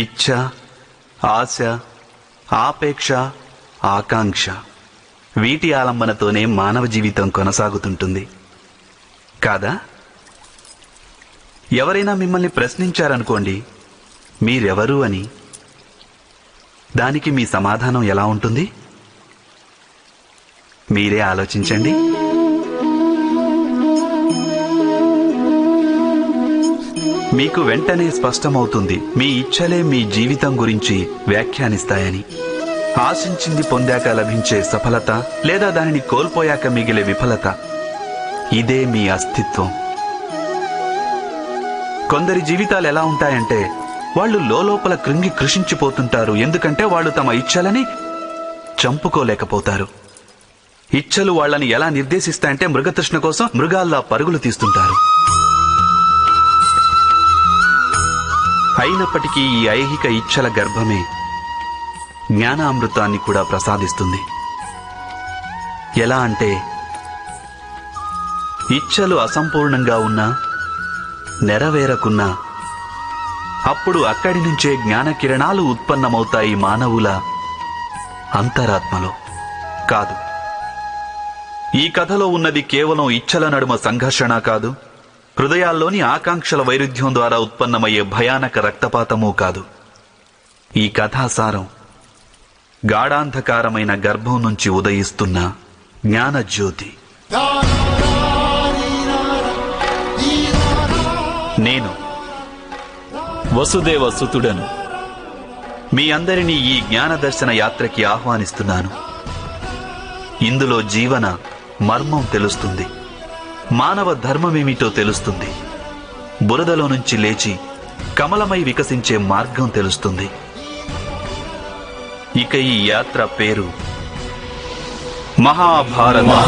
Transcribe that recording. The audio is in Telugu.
ఇచ్ఛ, ఆశ, ఆపేక్ష, ఆకాంక్ష వీటి ఆలంబనతోనే మానవ జీవితం కొనసాగుతుంటుంది కాదా? ఎవరైనా మిమ్మల్ని ప్రశ్నించారనుకోండి, మీరెవరు అని. దానికి మీ సమాధానం ఎలా ఉంటుంది? మీరే ఆలోచించండి. మీకు వెంటనే స్పష్టమవుతుంది మీ ఇచ్ఛలే మీ జీవితం గురించి వ్యాఖ్యానిస్తాయని. ఆశించింది పొందాక లభించే సఫలత లేదా దానిని కోల్పోయాక మిగిలే విఫలత, ఇదే మీ అస్తిత్వం. కొందరి జీవితాలు ఎలా ఉంటాయంటే వాళ్ళు లోపల కృంగి కృషించిపోతుంటారు. ఎందుకంటే వాళ్ళు తమ ఇచ్ఛలని చంపుకోలేకపోతారు. ఇచ్ఛలు వాళ్ళని ఎలా నిర్దేశిస్తాయంటే మృగతృష్ణ కోసం మృగాల్లా పరుగులు తీస్తుంటారు. అయినప్పటికీ ఈ ఐహిక ఇచ్ఛల గర్భమే జ్ఞానామృతాన్ని కూడా ప్రసాదిస్తుంది. ఎలా అంటే ఇచ్ఛలు అసంపూర్ణంగా ఉన్నా, నెరవేరకున్నా అప్పుడు అక్కడి నుంచే జ్ఞాన కిరణాలు ఉత్పన్నమవుతాయి మానవుల అంతరాత్మలో. కాదు, ఈ కథలో ఉన్నది కేవలం ఇచ్ఛల నడుమ సంఘర్షణ కాదు, హృదయాల్లోని ఆకాంక్షల వైరుధ్యం ద్వారా ఉత్పన్నమయ్యే భయానక రక్తపాతమూ కాదు. ఈ కథాసారం గాఢాంధకారమైన గర్భం నుంచి ఉదయిస్తున్న జ్ఞానజ్యోతి. నేను వసుదేవ సుతుడను. మీ అందరినీ ఈ జ్ఞానదర్శన యాత్రకి ఆహ్వానిస్తున్నాను. ఇందులో జీవన మర్మం తెలుస్తుంది, మానవ ధర్మమేమిటో తెలుస్తుంది, బురదలో నుంచి లేచి కమలమై వికసించే మార్గం తెలుస్తుంది. ఇక ఈ యాత్ర పేరు మహాభారతం.